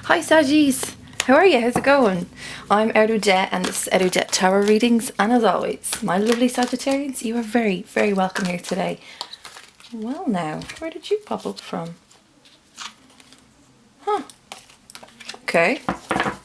Hi Saggies! How are you? How's it going? I'm Eriu and this is Eriu Tarot Readings, and as always, my lovely Sagittarians, you are very, very welcome here today. Well now, where did you pop up from? Huh. Okay.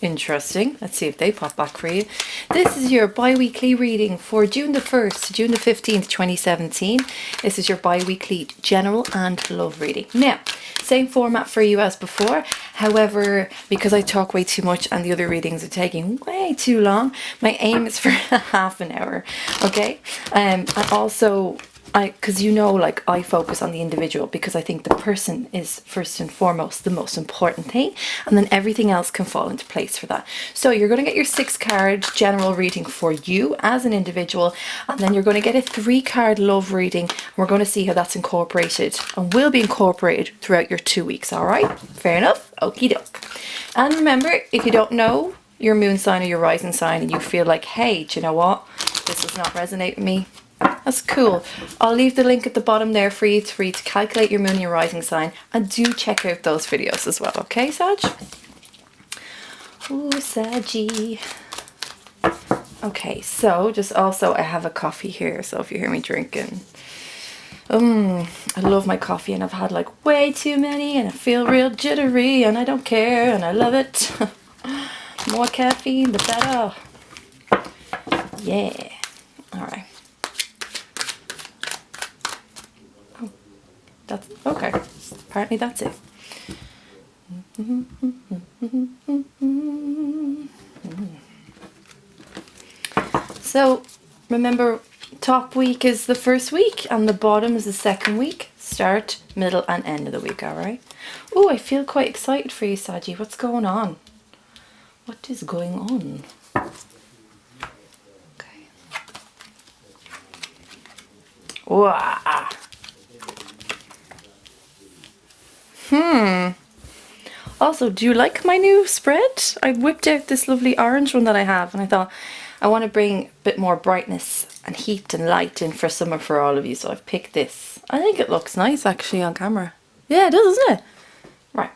Interesting. Let's see if they pop back for you. This is your bi-weekly reading for June the 1st to June the 15th, 2017. This is your bi-weekly general and love reading. Now, same format for you as before. However, because I talk way too much and the other readings are taking way too long, my aim is for half an hour. Okay? And also, because like I focus on the individual because I think the person is first and foremost the most important thing, and then everything else can fall into place for that. So you're going to get your 6-card general reading for you as an individual, and then you're going to get a 3-card love reading. We're going to see how that's incorporated and will be incorporated throughout your 2 weeks. All right, fair enough. Okie doke. And remember, if you don't know your moon sign or your rising sign and you feel like, hey, do you know what, this does not resonate with me, that's cool. I'll leave the link at the bottom there for you to calculate your moon and your rising sign, and do check out those videos as well, okay, Sag? Ooh, Saggy. Okay, so just also I have a coffee here, so if you hear me drinking, I love my coffee and I've had like way too many and I feel real jittery and I don't care and I love it. More caffeine, the better. Yeah. Alright. That's okay. Apparently that's it. So remember, top week is the first week and the bottom is the second week. Start, middle and end of the week, alright? Oh, I feel quite excited for you, Saggy. What's going on? What is going on? Okay. Wow. Also, do you like my new spread? I whipped out this lovely orange one that I have, and I thought I want to bring a bit more brightness and heat and light in for summer for all of you, so I've picked this. I think it looks nice actually on camera. Yeah, it does, doesn't it? Right.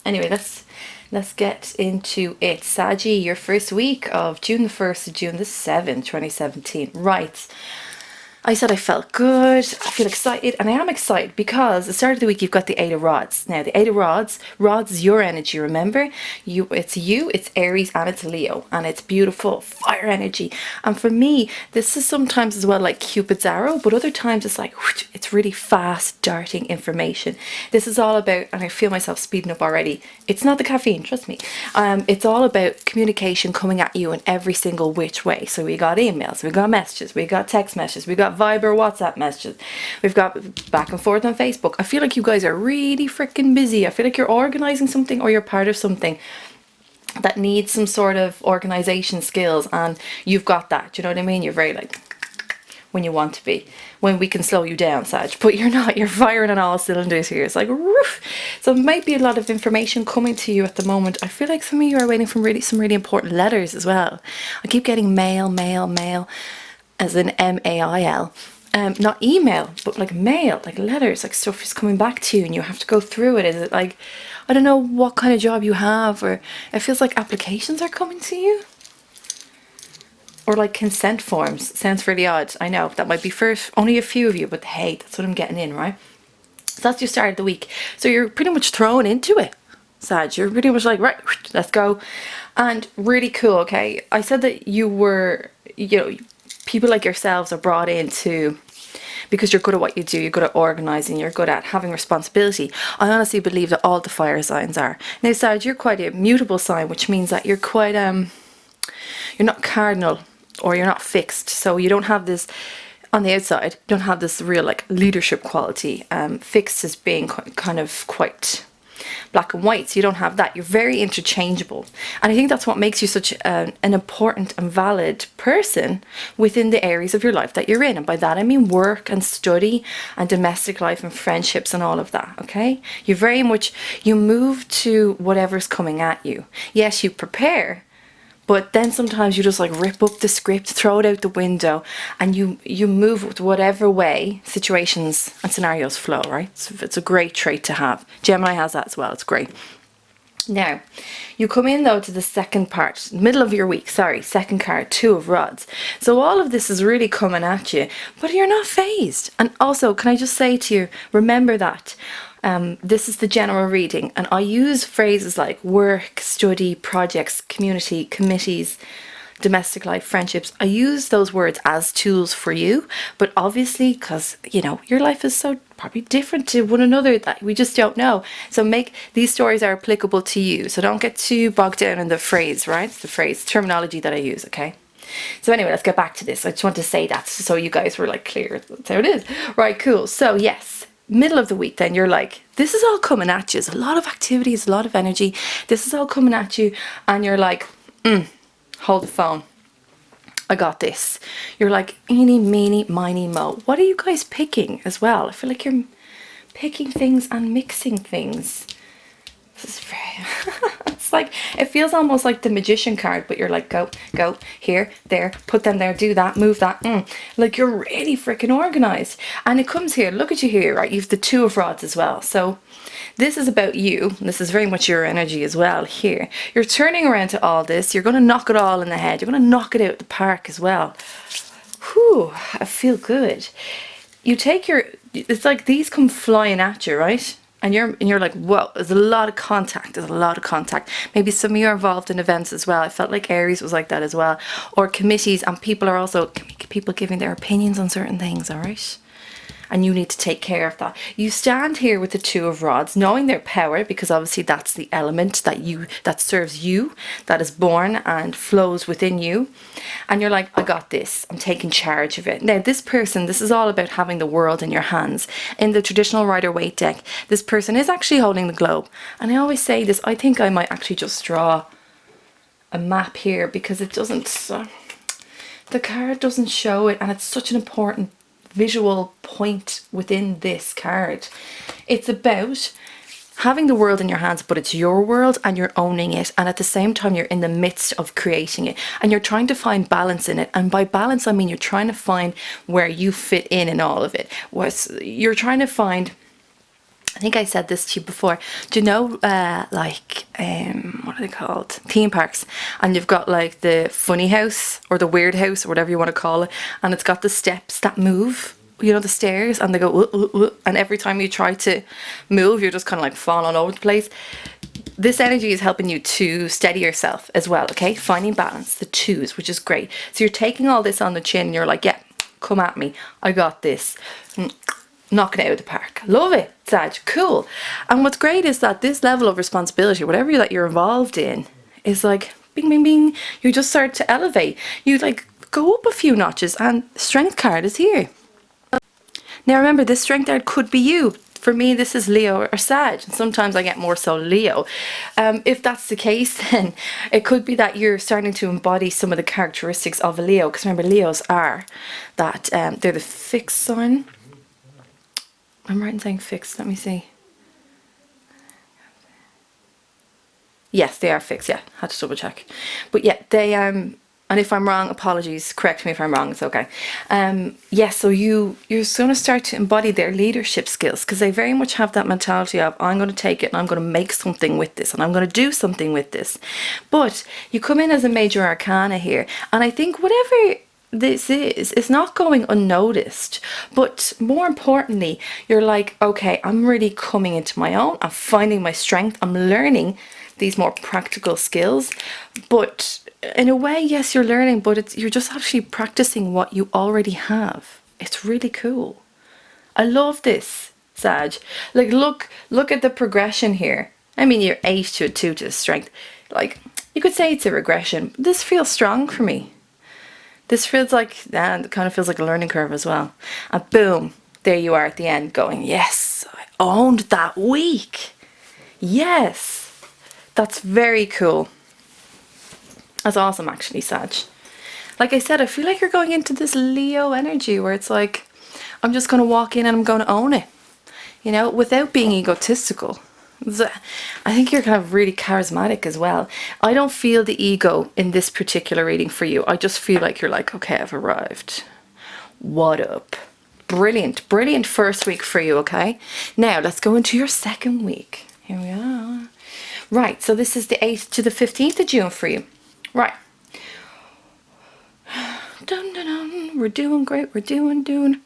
Anyway, let's get into it. Saggy, your first week of June the 1st to June the 7th, 2017. Right. I said I felt good, I feel excited, and I am excited because the start of the week you've got the 8 of Rods. Now the 8 of Rods is your energy, remember? It's Aries and it's Leo, and it's beautiful fire energy. And for me, this is sometimes as well like Cupid's arrow, but other times it's like, it's really fast darting information. This is all about, and I feel myself speeding up already, it's not the caffeine, trust me. It's all about communication coming at you in every single which way. So we got emails, we got messages, we got text messages, we got Viber, WhatsApp messages, we've got back and forth on Facebook. I feel like you guys are really freaking busy. I feel like you're organizing something or you're part of something that needs some sort of organization skills, and you've got that. Do you know what I mean? You're very like when you want to be, when we can slow you down, Sag, but you're not. You're firing on all cylinders here. It's like roof. So it might be a lot of information coming to you at the moment. I feel like some of you are waiting for some really important letters as well. I keep getting mail, as in M-A-I-L. Not email, but like mail, like letters, like stuff is coming back to you and you have to go through it. Is it like, I don't know what kind of job you have, or it feels like applications are coming to you? Or like consent forms. Sounds really odd. I know, that might be for only a few of you, but hey, that's what I'm getting in, right? So that's your start of the week. So you're pretty much thrown into it, Sag. You're pretty much like, right, let's go. And really cool, okay? I said that you were, people like yourselves are brought in because you're good at what you do, you're good at organising, you're good at having responsibility. I honestly believe that all the fire signs are. Now, Sag, you're quite a mutable sign, which means that you're quite, you're not cardinal or you're not fixed. So you don't have this, on the outside, you don't have this real like leadership quality. Fixed as being kind of quite black and white, so you don't have that. You're very interchangeable, and I think that's what makes you such an important and valid person within the areas of your life that you're in. And by that I mean work and study and domestic life and friendships and all of that. Okay, you very much, you move to whatever's coming at you. Yes, you prepare, but then sometimes you just like rip up the script, throw it out the window, and you move with whatever way situations and scenarios flow, right? So it's a great trait to have. Gemini has that as well. It's great. Now, you come in though to the second part, middle of your week, sorry, second card, Two of Rods. So all of this is really coming at you, but you're not phased. And also, can I just say to you, remember that this is the general reading, and I use phrases like work, study, projects, community, committees, domestic life, friendships. I use those words as tools for you, but obviously, because you know your life is so probably different to one another that we just don't know. So make these stories are applicable to you. So don't get too bogged down in the phrase, right? It's the phrase terminology that I use, okay? So anyway, let's get back to this. I just want to say that so you guys were like clear. That's how it is. Right, cool. So yes, middle of the week then you're like, this is all coming at you. There's a lot of activities, a lot of energy. This is all coming at you and you're like, hold the phone. I got this. You're like, eeny, meeny, miny, mo. What are you guys picking as well? I feel like you're picking things and mixing things. This is very... it's like, it feels almost like the magician card, but you're like, go, here, there, put them there, do that, move that. Like you're really freaking organized. And it comes here, look at you here, right? You've the Two of Rods as well. So this is about you. This is very much your energy as well here. You're turning around to all this. You're going to knock it all in the head. You're going to knock it out the park as well. Whew, I feel good. You take your, it's like these come flying at you, right? And you're like, whoa, there's a lot of contact. There's a lot of contact. Maybe some of you are involved in events as well. I felt like Aries was like that as well. Or committees, and people are also, people giving their opinions on certain things, all right? And you need to take care of that. You stand here with the Two of Rods, knowing their power, because obviously that's the element that serves you, that is born and flows within you. And you're like, I got this. I'm taking charge of it. Now, this person, this is all about having the world in your hands. In the traditional Rider-Waite deck, this person is actually holding the globe. And I always say this, I think I might actually just draw a map here because it doesn't, the card doesn't show it, and it's such an important visual point within this card. It's about having the world in your hands, but it's your world and you're owning it, and at the same time you're in the midst of creating it and you're trying to find balance in it. And by balance I mean you're trying to find where you fit in all of it. You're trying to find, I think I said this to you before, do you know like what are they called, theme parks, and you've got like the funny house or the weird house or whatever you want to call it, and it's got the steps that move, you know, the stairs, and they go and every time you try to move you're just kind of like falling all over the place. This energy is helping you to steady yourself as well, okay? Finding balance, the twos, which is great. So you're taking all this on the chin and you're like, yeah, come at me, I got this. Knocking it out of the park. Love it, Sag. Cool. And what's great is that this level of responsibility, whatever that you're involved in, is like bing, bing, bing. You just start to elevate. You like go up a few notches, and strength card is here. Now remember, this strength card could be you. For me, this is Leo or Sag. And sometimes I get more so Leo. If that's the case, then it could be that you're starting to embody some of the characteristics of a Leo. Because remember, Leos are that they're the fixed sign. I'm right in saying fixed, let me see. Yes, they are fixed, yeah, had to double check. But yeah, they, and if I'm wrong, apologies, correct me if I'm wrong, it's okay. Yeah, so you're going to start to embody their leadership skills, because they very much have that mentality of, I'm going to take it and I'm going to make something with this, and I'm going to do something with this. But you come in as a major arcana here, and I think whatever this is, it's not going unnoticed, but more importantly, you're like, okay, I'm really coming into my own, I'm finding my strength, I'm learning these more practical skills. But in a way, yes, you're learning, but you're just actually practicing what you already have. It's really cool. I love this, Sag. Like, look at the progression here. I mean, you're 8 to a 2 to a strength. Like, you could say it's a regression. This feels strong for me. This feels like, and it kind of feels like a learning curve as well. And boom, there you are at the end going, yes, I owned that week. Yes, that's very cool. That's awesome, actually, Sag. Like I said, I feel like you're going into this Leo energy where it's like, I'm just going to walk in and I'm going to own it, you know, without being egotistical. I think you're kind of really charismatic as well. I don't feel the ego in this particular reading for you. I just feel like you're like, okay, I've arrived. What up? Brilliant, brilliant first week for you, okay? Now, let's go into your second week. Here we are. Right, so this is the 8th to the 15th of June for you. Right. Dun, dun, dun. We're doing great. We're doing.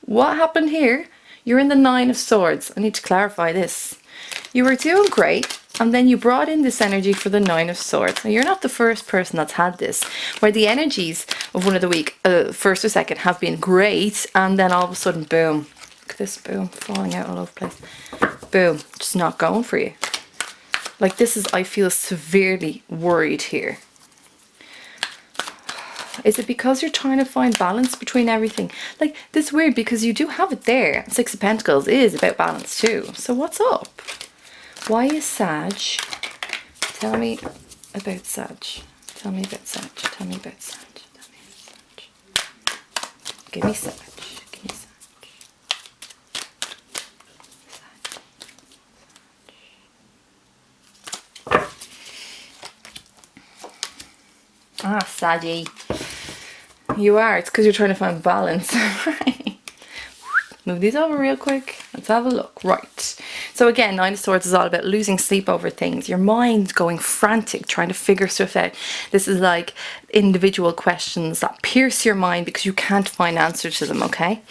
What happened here? You're in the 9 of Swords. I need to clarify this. You were doing great, and then you brought in this energy for the 9 of Swords. Now, you're not the first person that's had this, where the energies of one of the week, first or second, have been great, and then all of a sudden, boom. Look at this, boom, falling out all over the place. Boom, just not going for you. Like, this is, I feel severely worried here. Is it because you're trying to find balance between everything? Like, this is weird because you do have it there. 6 of Pentacles is about balance too. So what's up? Why is Sag? Tell me about Sag. Tell me about Sag. Tell me about Sag. Tell me about Sag. Give me Sag. Give me Sag. Ah, Saggy. You are. It's because you're trying to find balance. Right. Move these over real quick. Let's have a look. Right. So again, 9 of Swords is all about losing sleep over things. Your mind's going frantic, trying to figure stuff out. This is like individual questions that pierce your mind because you can't find answers to them, okay?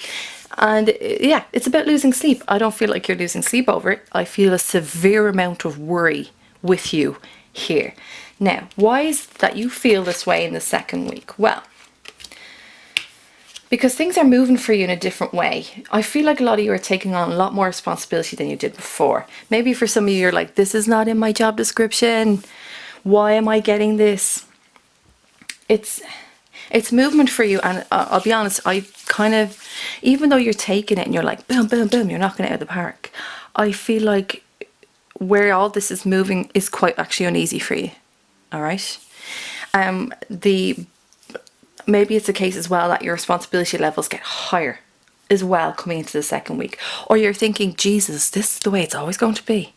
And yeah, it's about losing sleep. I don't feel like you're losing sleep over it. I feel a severe amount of worry with you here. Now, why is it that you feel this way in the second week? Well, because things are moving for you in a different way. I feel like a lot of you are taking on a lot more responsibility than you did before. Maybe for some of you, you're like, this is not in my job description. Why am I getting this? It's movement for you. And I'll be honest, I kind of, even though you're taking it and you're like, boom, boom, boom, you're knocking it out of the park. I feel like where all this is moving is quite actually uneasy for you. All right. Maybe it's a case as well that your responsibility levels get higher as well coming into the second week. Or you're thinking, Jesus, this is the way it's always going to be.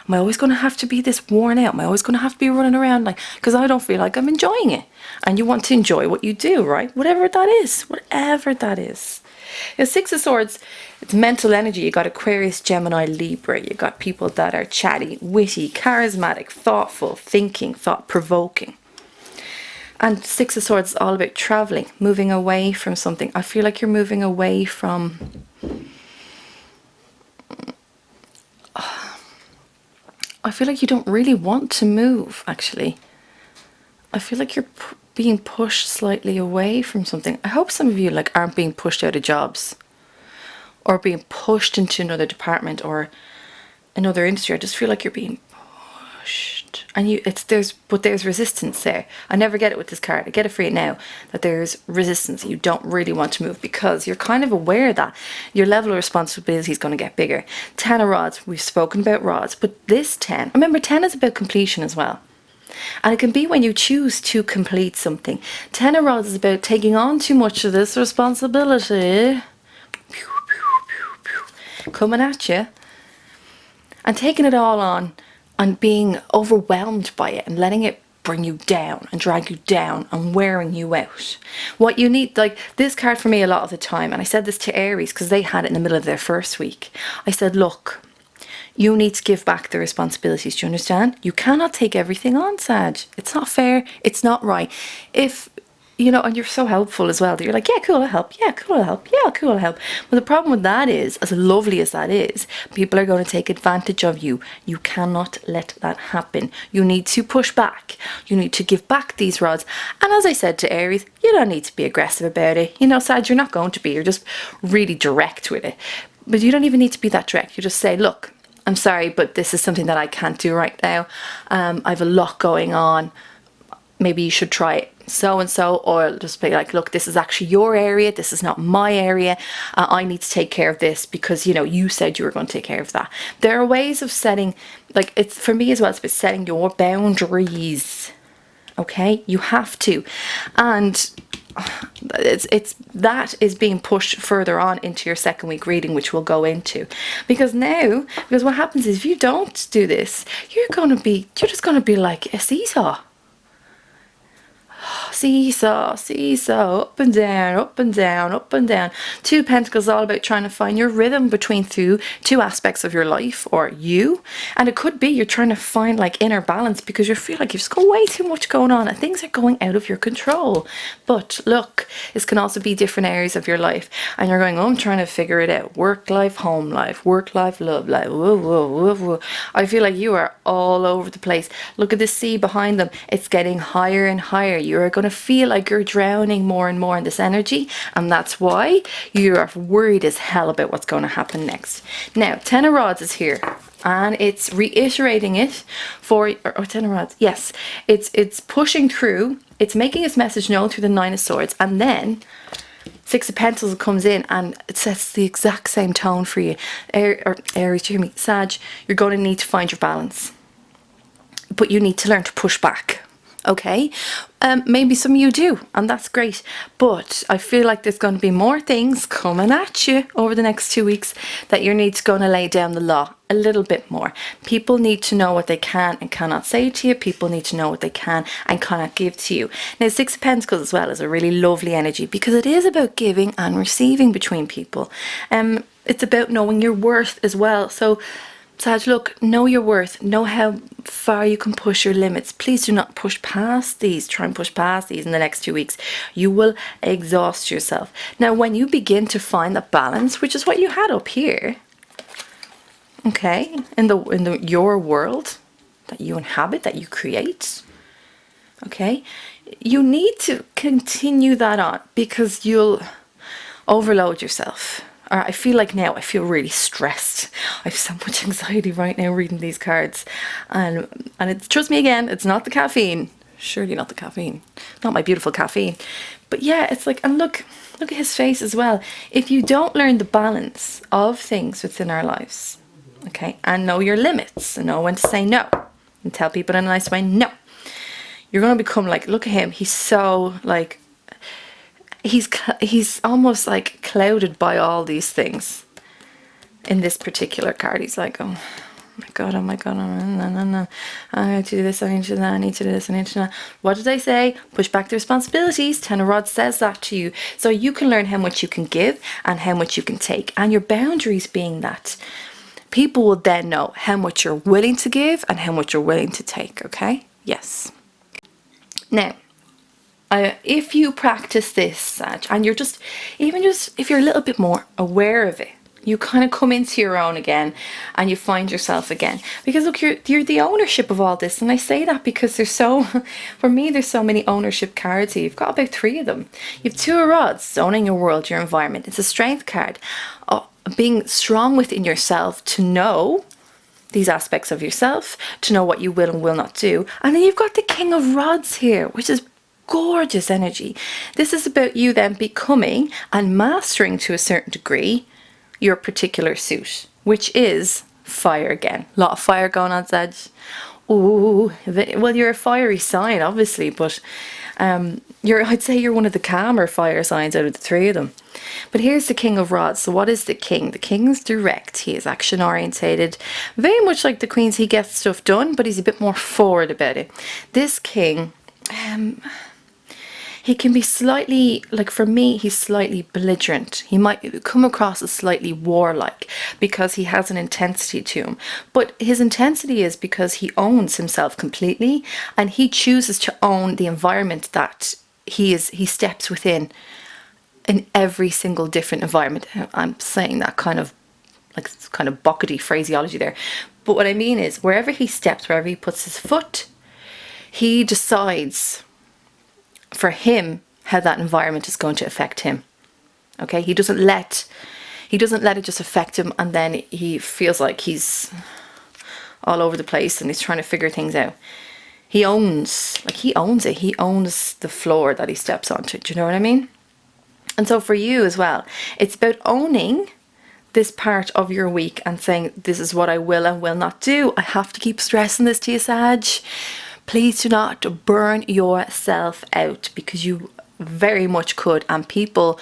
Am I always going to have to be this worn out? Am I always going to have to be running around like, because I don't feel like I'm enjoying it. And you want to enjoy what you do, right? Whatever that is. Whatever that is. The 6 of Swords, it's mental energy. You got Aquarius, Gemini, Libra. You got people that are chatty, witty, charismatic, thoughtful, thinking, thought-provoking. And 6 of Swords is all about traveling, moving away from something. I feel like you're moving away from... I feel like you don't really want to move, actually. I feel like you're being pushed slightly away from something. I hope some of you like aren't being pushed out of jobs or being pushed into another department or another industry. I just feel like you're being pushed, and there's resistance there. I never get it with this card. I get it for you now that there's resistance. You don't really want to move because you're kind of aware that your level of responsibility is going to get bigger. 10 of Rods. We've spoken about rods, but this 10. Remember, 10 is about completion as well. And it can be when you choose to complete something. 10 of Rods is about taking on too much of this responsibility. Coming at you. And taking it all on and being overwhelmed by it and letting it bring you down and drag you down and wearing you out. What you need, like this card for me a lot of the time, and I said this to Aries because they had it in the middle of their first week. I said, look, you need to give back the responsibilities. Do you understand? You cannot take everything on, Sag. It's not fair. It's not right. If, you know, and you're so helpful as well that you're like, yeah, cool, I'll help. Yeah, cool, I'll help. Yeah, cool, I'll help. But the problem with that is, as lovely as that is, people are going to take advantage of you. You cannot let that happen. You need to push back. You need to give back these rods. And as I said to Aries, you don't need to be aggressive about it. You know, Sag, you're not going to be. You're just really direct with it. But you don't even need to be that direct. You just say, look, I'm sorry, but this is something that I can't do right now. I have a lot going on. Maybe you should try it so and so, or just be like, look, this is actually your area. This is not my area. I need to take care of this because, you know, you said you were going to take care of that. There are ways of setting, like, it's for me as well, it's about setting your boundaries. Okay, you have to, and it's that is being pushed further on into your second week reading, which we'll go into, because what happens is if you don't do this, you're just going to be like a seesaw. seesaw, seesaw, up and down, up and down, up and down. Two of Pentacles is all about trying to find your rhythm between two aspects of your life or you. And it could be you're trying to find like inner balance because you feel like you've just got way too much going on and things are going out of your control. But look, this can also be different areas of your life and you're going, oh, I'm trying to figure it out. Work life, home life, work life, love life. Whoa, whoa, whoa, whoa. I feel like you are all over the place. Look at the sea behind them. It's getting higher and higher. You're going to feel like you're drowning more and more in this energy, and that's why you are worried as hell about what's going to happen next. Now, Ten of Rods is here, and it's reiterating it for, or Ten of Rods, yes, it's pushing through. It's making its message known through the Nine of Swords, and then Six of Pentacles comes in and it sets the exact same tone for you. Aries, hear me, Sag, you're going to need to find your balance, but you need to learn to push back. Okay, maybe some of you do, and that's great, but I feel like there's going to be more things coming at you over the next 2 weeks that you need to go and lay down the law a little bit more. People need to know what they can and cannot say to you. People need to know what they can and cannot give to you. Now, Six of Pentacles as well is a really lovely energy because it is about giving and receiving between people. It's about knowing your worth as well. So Sag, look, know your worth, know how far you can push your limits. Please do not push past these. Try and push past these in the next 2 weeks. You will exhaust yourself. Now, when you begin to find the balance, which is what you had up here, okay, in your world that you inhabit, that you create, okay, you need to continue that on because you'll overload yourself. I feel like now I feel really stressed. I have so much anxiety right now reading these cards, and it's, trust me again, it's not the caffeine. Surely not the caffeine. Not my beautiful caffeine. But yeah, it's like, and look at his face as well. If you don't learn the balance of things within our lives, okay, and know your limits and know when to say no and tell people in a nice way no, you're going to become like, look at him. He's so like, he's almost like clouded by all these things. In this particular card, he's like, oh my god, oh my god, no. I need to do this, I need to do that, I need to do this, I need to do that. What did I say? Push back the responsibilities. Ten of Rods says that to you. So you can learn how much you can give and how much you can take. And your boundaries being that. People will then know how much you're willing to give and how much you're willing to take, okay? Yes. Now, if you practice this, Sag, and you're just if you're a little bit more aware of it, you kind of come into your own again and you find yourself again. Because look, you're the ownership of all this. And I say that because for me, there's so many ownership cards here. You've got about 3 of them. You have Two of Rods, owning your world, your environment. It's a strength card. Being strong within yourself to know these aspects of yourself, to know what you will and will not do. And then you've got the King of Rods here, which is gorgeous energy. This is about you then becoming and mastering to a certain degree your particular suit, which is fire again. A lot of fire going on, Sag. Ooh, well, you're a fiery sign, obviously, but I'd say you're one of the calmer fire signs out of the 3 of them. But here's the King of Rods. So what is the King? The King's direct. He is action orientated, very much like the Queens. He gets stuff done, but he's a bit more forward about it. This King, he can be slightly, like for me, he's slightly belligerent. He might come across as slightly warlike because he has an intensity to him. But his intensity is because he owns himself completely and he chooses to own the environment that he steps within in every single different environment. I'm saying that kind of buckety phraseology there. But what I mean is wherever he steps, wherever he puts his foot, he decides for him how that environment is going to affect him. Okay, he doesn't let it just affect him and then he feels like he's all over the place and he's trying to figure things out. He owns it. He owns the floor that he steps onto. Do you know what I mean? And so for you as well, it's about owning this part of your week and saying, this is what I will and will not do. I have to keep stressing this to you, Sag. Please do not burn yourself out because you very much could, and people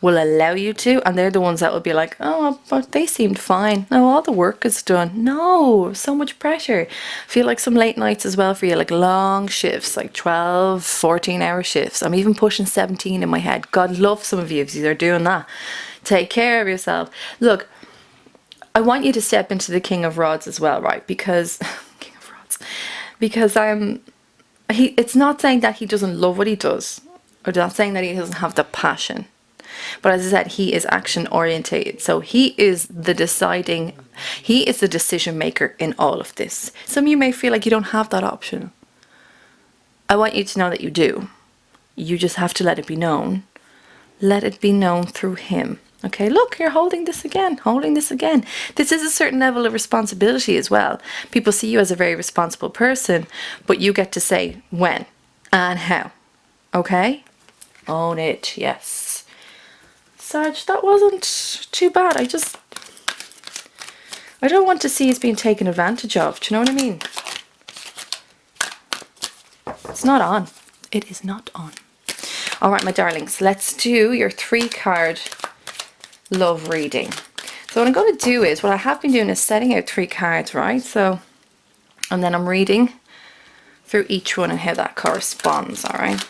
will allow you to, and they're the ones that will be like, oh, but they seemed fine. No, all the work is done. No, so much pressure. Feel like some late nights as well for you, like long shifts, like 12, 14-hour shifts. I'm even pushing 17 in my head. God love some of you if you're doing that. Take care of yourself. Look, I want you to step into the King of Rods as well, right? Because King of Rods, because it's not saying that he doesn't love what he does, or not saying that he doesn't have the passion. But as I said, he is action orientated. So he is the decision maker in all of this. Some of you may feel like you don't have that option. I want you to know that you do. You just have to let it be known. Let it be known through him. Okay, look, you're holding this again, holding this again. This is a certain level of responsibility as well. People see you as a very responsible person, but you get to say when and how. Okay? Own it, yes. Sag, that wasn't too bad. I don't want to see us being taken advantage of. Do you know what I mean? It's not on. It is not on. All right, my darlings, let's do your 3-card love reading. So what I'm going to do is, what I have been doing is setting out 3 cards, right? So, and then I'm reading through each one and how that corresponds, all right?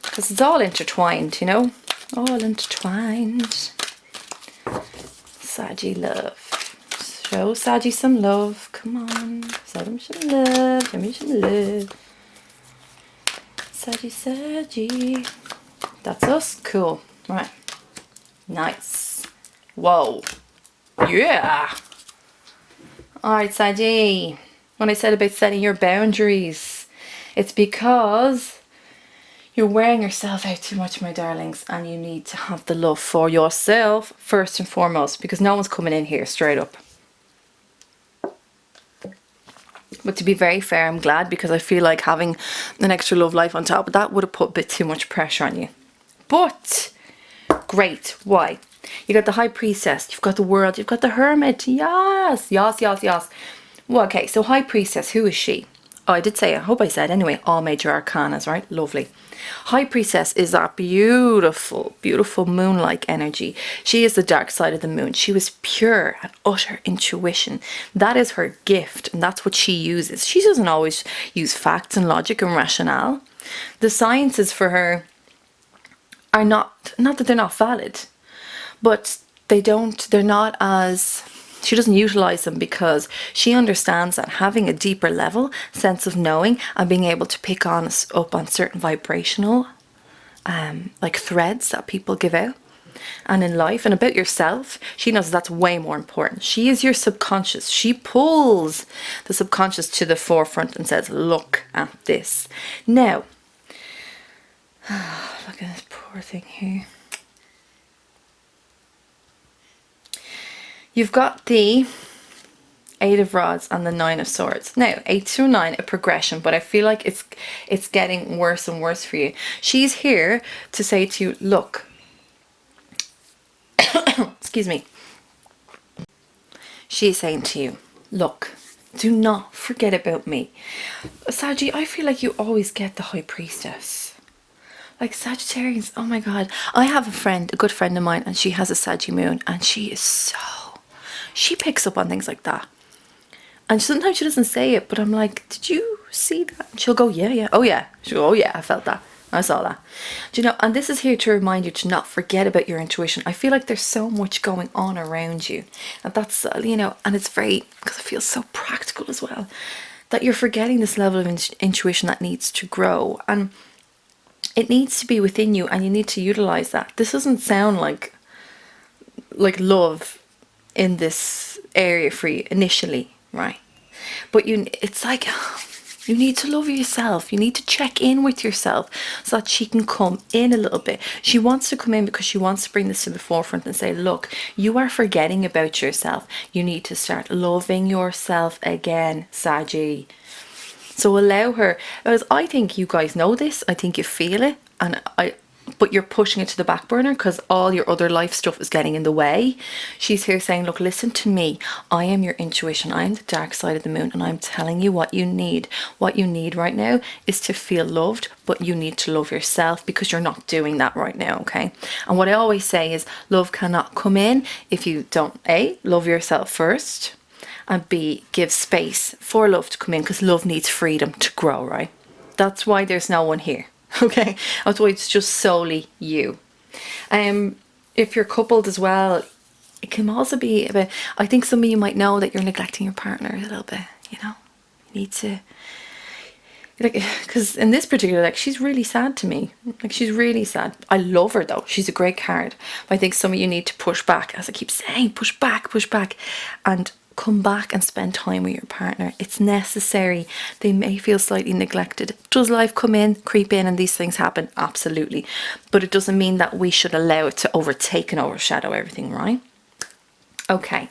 Because it's all intertwined, you know? All intertwined. Saggy love. Show Saggy some love. Come on. Show him some love. Show me some love. Saggy, Saggy. That's us. Cool. Right. Nice. Whoa. Yeah. Alright, Saggy. When I said about setting your boundaries, it's because you're wearing yourself out too much, my darlings, and you need to have the love for yourself first and foremost, because no one's coming in here straight up. But to be very fair, I'm glad, because I feel like having an extra love life on top of that would have put a bit too much pressure on you. But great. Why? You got the High Priestess, you've got the World, you've got the Hermit. Yes, yes, yes, yes. Well, okay, so High Priestess, who is she? Oh, I did say, I hope I said anyway, all major arcanas, right? Lovely. High Priestess is that beautiful, beautiful moon-like energy. She is the dark side of the moon. She was pure and utter intuition. That is her gift, and that's what she uses. She doesn't always use facts and logic and rationale. The sciences for her are not that they're not valid, but they're not as... She doesn't utilize them because she understands that having a deeper level sense of knowing and being able to pick up on certain vibrational like threads that people give out and in life and about yourself, she knows that's way more important. She is your subconscious. She pulls the subconscious to the forefront and says, look at this. Now, look at this poor thing here. You've got the 8 of Rods and the 9 of Swords. Now, 8 through 9, a progression, but I feel like it's getting worse and worse for you. She's here to say to you, look, excuse me. She's saying to you, look, do not forget about me. Saggy, I feel like you always get the High Priestess. Like Sagittarius, oh my God. I have a good friend of mine, and she has a Saggy moon, and she picks up on things like that. And sometimes she doesn't say it, but I'm like, did you see that? And she'll go, yeah. Oh yeah. She'll go, oh yeah, I felt that. I saw that. Do you know, and this is here to remind you to not forget about your intuition. I feel like there's so much going on around you. And that's, you know, and it's very, because it feels so practical as well, that you're forgetting this level of intuition that needs to grow. And it needs to be within you, and you need to utilize that. This doesn't sound like love in this area for you initially, right? But it's like you need to love yourself. You need to check in with yourself so that she can come in a little bit. She wants to come in because she wants to bring this to the forefront and say, look, you are forgetting about yourself. You need to start loving yourself again, Saggy. So allow her, because I think you guys know this. I think you feel it, and but you're pushing it to the back burner because all your other life stuff is getting in the way. She's here saying, look, listen to me. I am your intuition. I am the dark side of the moon, and I'm telling you what you need. What you need right now is to feel loved, but you need to love yourself because you're not doing that right now, okay? And what I always say is love cannot come in if you don't, A, love yourself first, and B, give space for love to come in, because love needs freedom to grow, right? That's why there's no one here. Okay, that's why it's just solely you. If you're coupled as well, it can also be about, I think some of you might know that you're neglecting your partner a little bit, you know. You need to, like, because in this particular deck, she's really sad to me. Like, she's really sad. I love her though. She's a great card. But I think some of you need to push back, as I keep saying, push back, and come back and spend time with your partner. It's necessary. They may feel slightly neglected. Does life come in, creep in, and these things happen? Absolutely. But it doesn't mean that we should allow it to overtake and overshadow everything, right? Okay.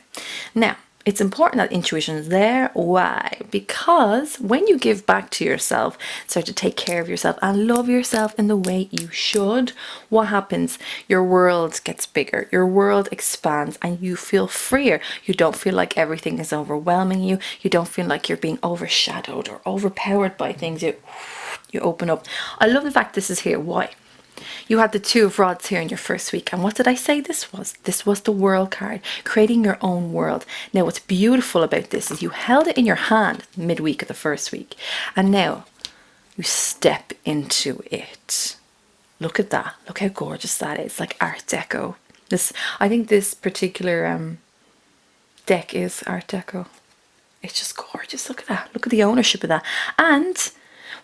Now, it's important that intuition is there. Why? Because when you give back to yourself, start to take care of yourself and love yourself in the way you should, what happens? Your world gets bigger, your world expands, and you feel freer. You don't feel like everything is overwhelming you. You don't feel like you're being overshadowed or overpowered by things. You open up. I love the fact this is here. Why? You had the Two of Rods here in your first week. And what did I say this was? This was the World card, creating your own world. Now, what's beautiful about this is you held it in your hand midweek of the first week. And now you step into it. Look at that. Look how gorgeous that is. Like Art Deco. I think this particular deck is Art Deco. It's just gorgeous. Look at that. Look at the ownership of that. And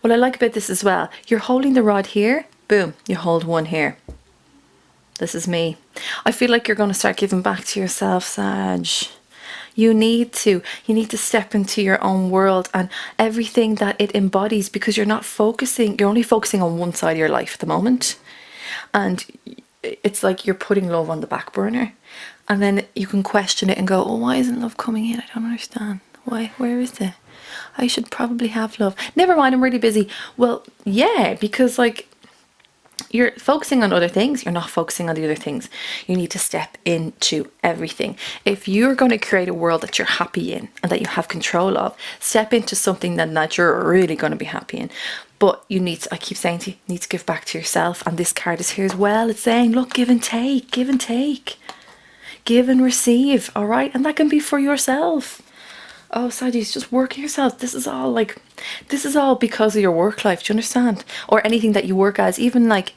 what I like about this as well, you're holding the rod here. Boom, you hold one here. This is me. I feel like you're going to start giving back to yourself, Sag. You need to step into your own world and everything that it embodies, because you're only focusing on one side of your life at the moment. And it's like you're putting love on the back burner. And then you can question it and go, oh, why isn't love coming in? I don't understand. Why? Where is it? I should probably have love. Never mind, I'm really busy. Well, yeah, because like, you're focusing on other things, you're not focusing on the other things. You need to step into everything. If you're going to create a world that you're happy in and that you have control of, step into something that you're really going to be happy in. But you need to, I keep saying to you, you need to give back to yourself. And this card is here as well. It's saying, look, give and take, give and take, give and receive. All right. And that can be for yourself. Oh, Sadie's just working yourself. This is all because of your work life. Do you understand? Or anything that you work as, even like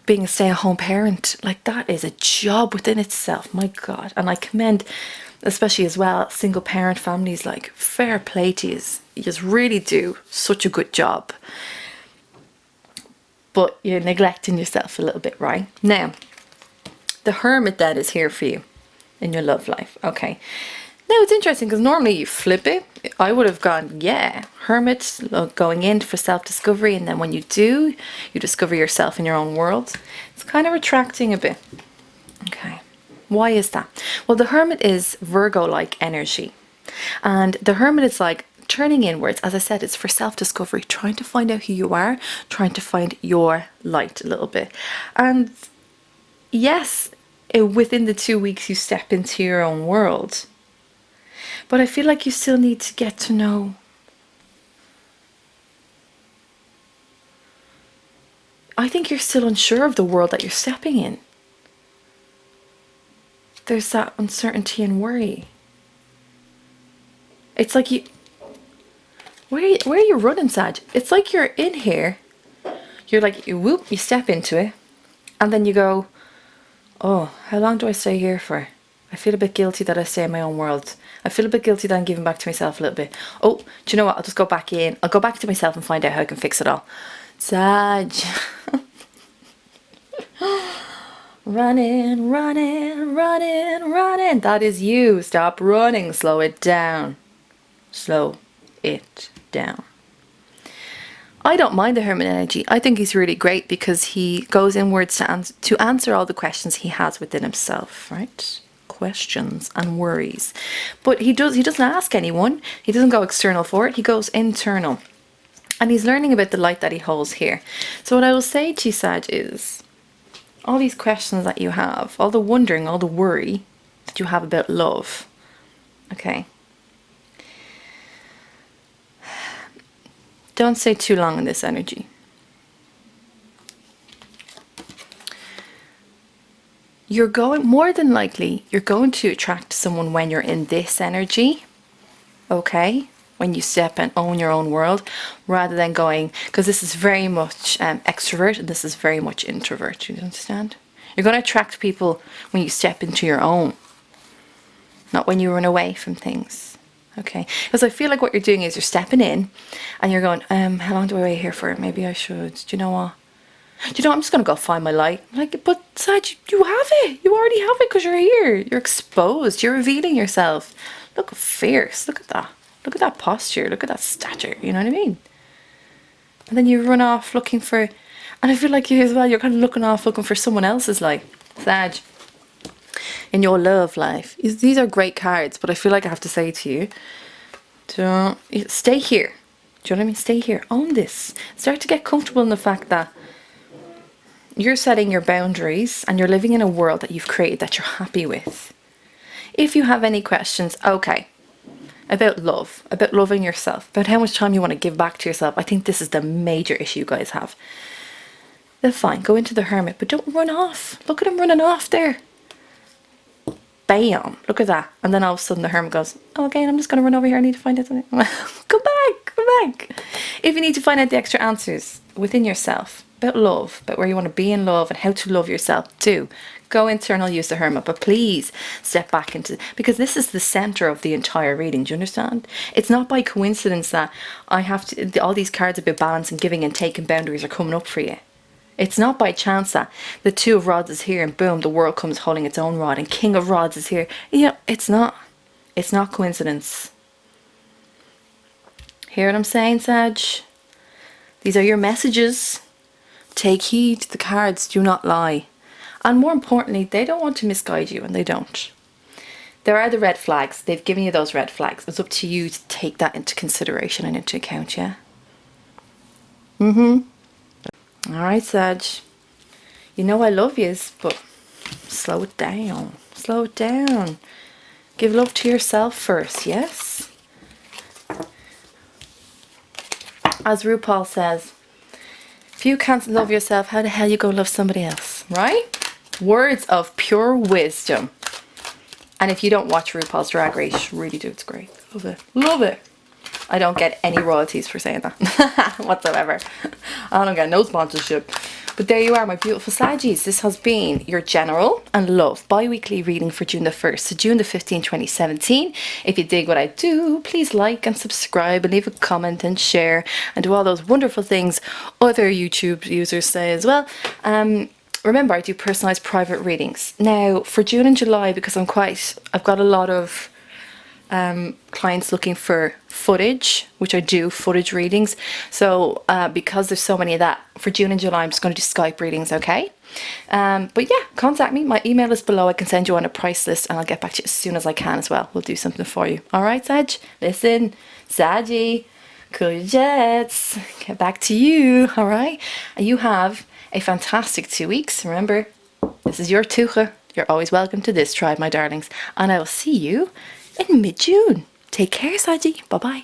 being a stay-at-home parent, like that is a job within itself. My God. And I commend, especially as well, single parent families, like fair play to you. You just really do such a good job. But you're neglecting yourself a little bit, right? Now, the Hermit then is here for you in your love life. Okay. Now it's interesting because normally you flip it. I would have gone, yeah, Hermit, going in for self-discovery, and then when you do, you discover yourself in your own world. It's kind of retracting a bit. Okay, why is that? Well, the Hermit is Virgo-like energy, and the Hermit is like turning inwards. As I said, it's for self-discovery, trying to find out who you are, trying to find your light a little bit. And yes, within the 2 weeks you step into your own world. But I feel like you still need to get to know. I think you're still unsure of the world that you're stepping in. There's that uncertainty and worry. It's like where are you running, Sag? It's like you're in here. You're like, you step into it. And then you go, oh, how long do I stay here for? I feel a bit guilty that I stay in my own world. I feel a bit guilty that I'm giving back to myself a little bit. Oh, do you know what? I'll just go back in. I'll go back to myself and find out how I can fix it all. Sag. Running, running, running, running. That is you. Stop running. Slow it down. Slow it down. I don't mind the Hermit energy. I think he's really great because he goes inwards to answer all the questions he has within himself, right? Questions and worries, but he doesn't ask anyone. He doesn't go external for it. He goes internal, and he's learning about the light that he holds here. So what I will say to you, Sag, is all these questions that you have, all the wondering, all the worry that you have about love. Okay. Don't stay too long in this energy. You're going, more than likely, you're going to attract someone when you're in this energy. Okay? When you step and own your own world, rather than going, because this is very much extrovert and this is very much introvert. You understand? You're going to attract people when you step into your own, not when you run away from things. Okay? Because I feel like what you're doing is you're stepping in and you're going, how long do I wait here for? Maybe I should. Do you know what? I'm just going to go find my light. I'm like, but Sag, you have it. You already have it because you're here. You're exposed. You're revealing yourself. Look fierce. Look at that. Look at that posture. Look at that stature. You know what I mean? And then you run off looking for... And I feel like you as well, you're kind of looking for someone else's life. Sag, in your love life. These are great cards, but I feel like I have to say to you, don't stay here. Do you know what I mean? Stay here. Own this. Start to get comfortable in the fact that you're setting your boundaries and you're living in a world that you've created that you're happy with. If you have any questions, okay, about love, about loving yourself, about how much time you want to give back to yourself, I think this is the major issue you guys have. Then fine, go into the hermit, but don't run off. Look at him running off there. Bam, look at that. And then all of a sudden the hermit goes, oh, okay, I'm just going to run over here. I need to find out something. Come back. If you need to find out the extra answers within yourself, about love, about where you want to be in love and how to love yourself too, go internal, use the hermit, but please step back into, because this is the center of the entire reading. Do you understand? It's not by coincidence that I have to, all these cards about balance and giving and taking boundaries are coming up for you. It's not by chance that the Two of Rods is here and boom, the world comes holding its own rod, and King of Rods is here. Yeah, it's not coincidence. Hear what I'm saying, Sag? These are your messages. Take heed. The cards do not lie. And more importantly, they don't want to misguide you, and they don't. There are the red flags. They've given you those red flags. It's up to you to take that into consideration and into account, yeah? Alright, Sag. You know I love yous, but slow it down. Slow it down. Give love to yourself first, yes? As RuPaul says, if you can't love yourself, how the hell you go love somebody else, right? Words of pure wisdom. And if you don't watch RuPaul's Drag Race, really do, it's great. Love it. Love it. I don't get any royalties for saying that whatsoever. I don't get no sponsorship. But there you are, my beautiful Saggies. This has been your general and love bi-weekly reading for June the 1st to June the 15th, 2017. If you dig what I do, please like and subscribe and leave a comment and share and do all those wonderful things other YouTube users say as well. Remember, I do personalized private readings. Now, for June and July, because I've got a lot of clients looking for footage, which I do footage readings. So because there's so many of that, for June and July I'm just going to do Skype readings, okay? But yeah, contact me. My email is below. I can send you on a price list and I'll get back to you as soon as I can as well. We'll do something for you. Alright, Sag? Listen, Saggy, cool your jets. Get back to you, alright? And you have a fantastic 2 weeks. Remember, this is your Tuatha. You're always welcome to this tribe, my darlings. And I will see you in mid-June. Take care, Saggy. Bye-bye.